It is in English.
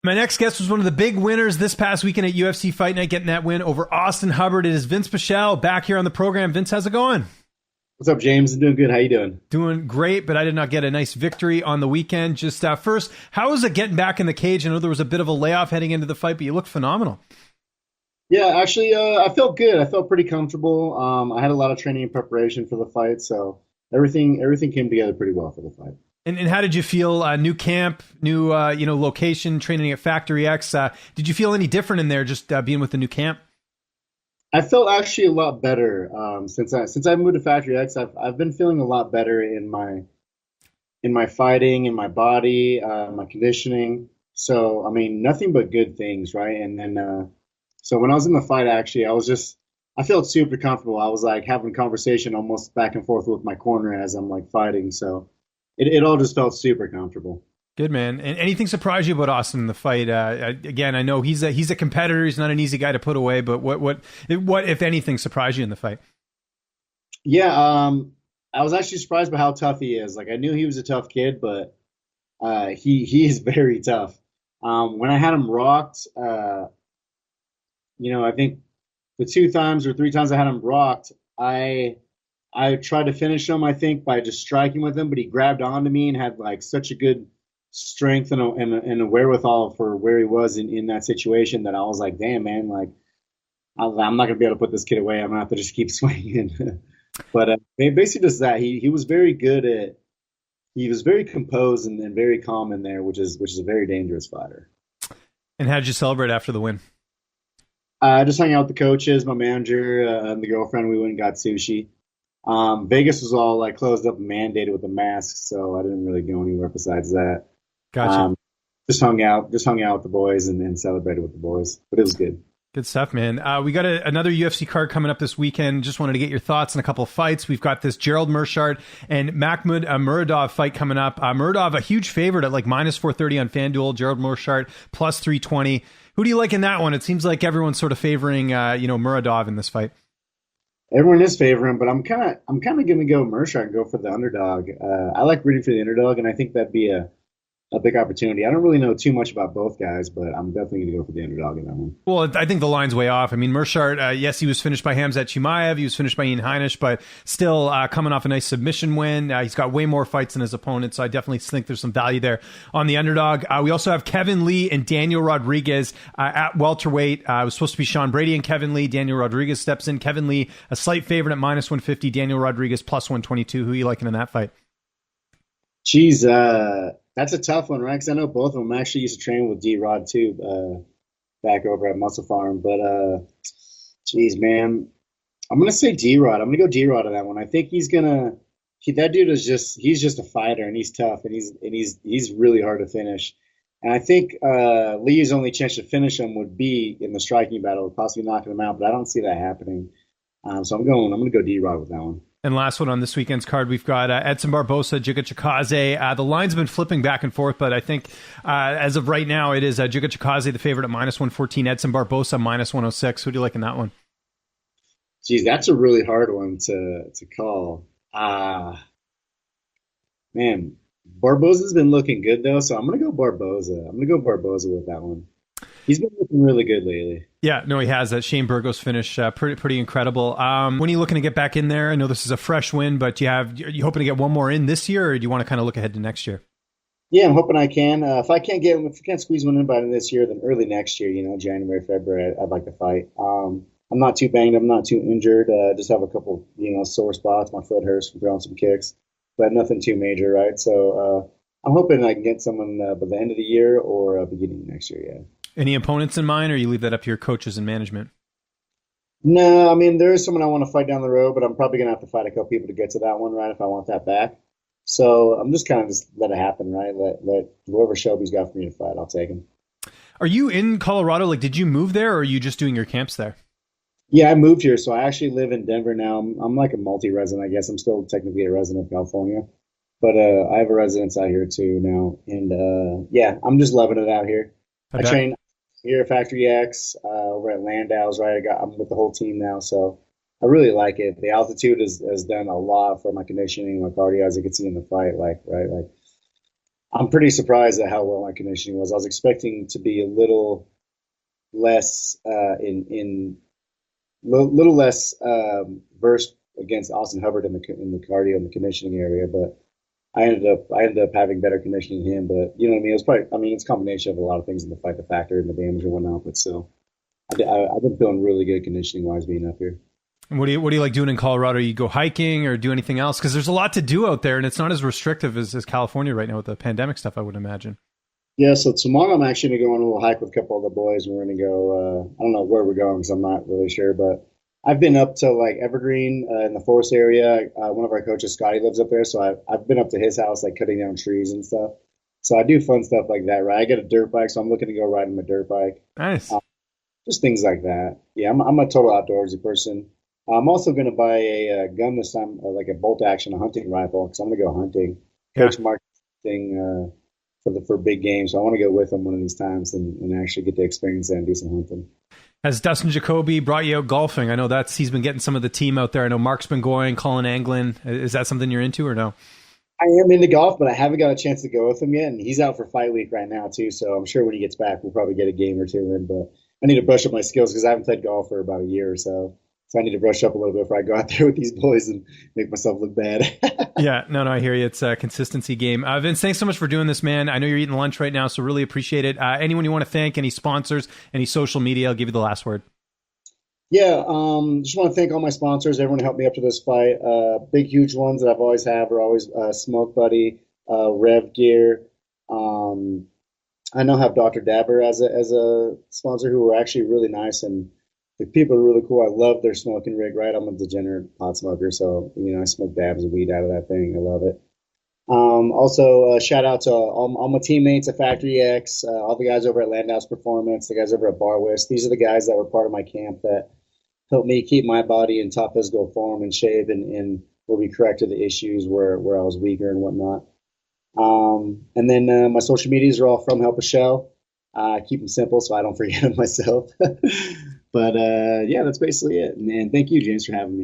My next guest was one of the big winners this past weekend at UFC Fight Night, getting that win over Austin Hubbard. It is Vinc Pichel back here on the program. Vince, how's it going? What's up, James? I'm doing good. How you doing? Doing great, but I did not get a nice victory on the weekend. Just first, how was it getting back in the cage? I know there was a bit of a layoff heading into the fight, but you looked phenomenal. Yeah, actually, I felt good. I felt pretty comfortable. I had a lot of training and preparation for the fight, so everything came together pretty well for the fight. And how did you feel? New camp, new location, training at Factory X. Did you feel any different in there just being with the new camp? I felt actually a lot better since I moved to Factory X. I've been feeling a lot better in my fighting, in my body, my conditioning. So I mean, nothing but good things, right? And then so when I was in the fight, actually, I felt super comfortable. I was like having a conversation almost back and forth with my corner as I'm like fighting. So it all just felt super comfortable. Good, man. And anything surprise you about Austin in the fight? Again, I know he's a competitor. He's not an easy guy to put away. But what if anything surprised you in the fight? Yeah, I was actually surprised by how tough he is. Like I knew he was a tough kid, but he is very tough. When I had him rocked, I think the 2 times or 3 times I had him rocked, I tried to finish him, I think, by just striking with him, but he grabbed onto me and had like such a good strength and a wherewithal for where he was in that situation that I was like, damn, man, like I'm not gonna be able to put this kid away. I'm gonna have to just keep swinging. But basically just that he was very good at. He was very composed and very calm in there, which is a very dangerous fighter. And how did you celebrate after the win? Just hung out with the coaches, my manager, and the girlfriend. We went and got sushi. Vegas was all like closed up and mandated with the masks, so I didn't really go anywhere besides that. Gotcha. Just hung out with the boys and celebrated with the boys, but it was good. Good stuff, man. We got another UFC card coming up this weekend. Just wanted to get your thoughts on a couple of fights. We've got this Gerald Meerscahert and Makhmud Muradov fight coming up. Muradov, a huge favorite at like minus 430 on Fanduel. Gerald Meerscahert plus 320. Who do you like in that one? It seems like everyone's sort of favoring, Muradov in this fight. Everyone is favoring, but I'm kind of going to go Meerscahert and go for the underdog. I like rooting for the underdog, and I think that'd be a big opportunity. I don't really know too much about both guys, but I'm definitely going to go for the underdog in that one. Well, I think the line's way off. I mean, Meerscahert, yes, he was finished by Khamzat Chimaev. He was finished by Ian Heinisch, but still coming off a nice submission win. He's got way more fights than his opponent, so I definitely think there's some value there on the underdog. We also have Kevin Lee and Daniel Rodriguez at welterweight. It was supposed to be Sean Brady and Kevin Lee. Daniel Rodriguez steps in. Kevin Lee, a slight favorite at minus 150. Daniel Rodriguez plus 122. Who are you liking in that fight? Geez, that's a tough one, right? Because I know both of them. I actually used to train with D-Rod too, back over at Muscle Farm. But, geez, man, I'm going to say D-Rod. I'm going to go D-Rod on that one. I think that dude he's just a fighter, and he's tough, and he's really hard to finish. And I think Lee's only chance to finish him would be in the striking battle, possibly knocking him out, but I don't see that happening. So I'm going to go D-Rod with that one. And last one on this weekend's card, we've got Edson Barboza, Giga Chikadze. The line's been flipping back and forth, but I think as of right now, it is Giga Chikadze, the favorite at minus 114, Edson Barboza minus 106. Who do you like in that one? Geez, that's a really hard one to call. Man, Barboza's been looking good, though, so I'm going to go Barboza. I'm going to go Barboza with that one. He's been looking really good lately. Yeah, no, he has. That Shane Burgos finish, pretty incredible. When are you looking to get back in there? I know this is a fresh win, but are you hoping to get one more in this year, or do you want to kind of look ahead to next year? Yeah, I'm hoping I can. If I can't squeeze one in by this year, then early next year, January, February, I'd like to fight. I'm not too banged. I'm not too injured. Just have a couple, sore spots. My foot hurts from throwing some kicks, but nothing too major, right? So I'm hoping I can get someone by the end of the year or beginning of next year, yeah. Any opponents in mind, or you leave that up to your coaches and management? No, I mean, there is someone I want to fight down the road, but I'm probably going to have to fight a couple people to get to that one, right, if I want that back. So I'm just kind of let it happen, right? Let whoever Shelby's got for me to fight, I'll take him. Are you in Colorado? Like, did you move there, or are you just doing your camps there? Yeah, I moved here, so I actually live in Denver now. I'm like a multi-resident, I guess. I'm still technically a resident of California, but I have a residence out here too now, and yeah, I'm just loving it out here. I train here at Factory X, over at Landau's, right? I'm with the whole team now, so I really like it. The altitude has done a lot for my conditioning, my cardio, as you can see in the fight, right? Like I'm pretty surprised at how well my conditioning was. I was expecting to be a little less little less versed against Austin Hubbard in the cardio and the conditioning area, but I ended up having better conditioning than him. But you know what I mean? It was probably, I mean, it's a combination of a lot of things in the fight, the factor and the damage and whatnot. But still, I've been feeling really good conditioning wise being up here. And what do you like doing in Colorado? You go hiking or do anything else? Because there's a lot to do out there, and it's not as restrictive as California right now with the pandemic stuff, I would imagine. Yeah, so tomorrow I'm actually going to go on a little hike with a couple of the boys, and we're going to go. I don't know where we're going because I'm not really sure, but I've been up to like Evergreen in the forest area. One of our coaches, Scotty, lives up there, so I've been up to his house, like cutting down trees and stuff. So I do fun stuff like that, right? I get a dirt bike, so I'm looking to go riding my dirt bike. Nice. Just things like that. Yeah, I'm a total outdoorsy person. I'm also going to buy a gun this time, like a bolt action, a hunting rifle, because I'm going to go hunting. Yeah. Coach Mark thing for big games, so I want to go with him one of these times and actually get to experience that and do some hunting. Has Dustin Jacoby brought you out golfing? I know he's been getting some of the team out there. I know Mark's been going, Colin Anglin. Is that something you're into or no? I am into golf, but I haven't got a chance to go with him yet, and he's out for fight week right now too. So I'm sure when he gets back, we'll probably get a game or two in. But I need to brush up my skills because I haven't played golf for about a year or so. So I need to brush up a little bit before I go out there with these boys and make myself look bad. Yeah, no, I hear you. It's a consistency game. Vince, thanks so much for doing this, man. I know you're eating lunch right now, so really appreciate it. Anyone you want to thank, any sponsors, any social media, I'll give you the last word. Yeah, just want to thank all my sponsors, everyone who helped me up to this fight. Big, huge ones that I've always have are always Smoke Buddy, Rev Gear. I now have Dr. Dabber as a sponsor who were actually really nice, and the people are really cool. I love their smoking rig, right? I'm a degenerate pot smoker, so I smoke dabs of weed out of that thing. I love it. Also, shout out to all my teammates at Factory X, all the guys over at Landhouse Performance, the guys over at Bar West. These are the guys that were part of my camp that helped me keep my body in top physical form and shape and where we corrected the issues where I was weaker and whatnot. And then my social medias are all from Help a Shell. I keep them simple so I don't forget them myself. But yeah, that's basically it. And thank you, James, for having me.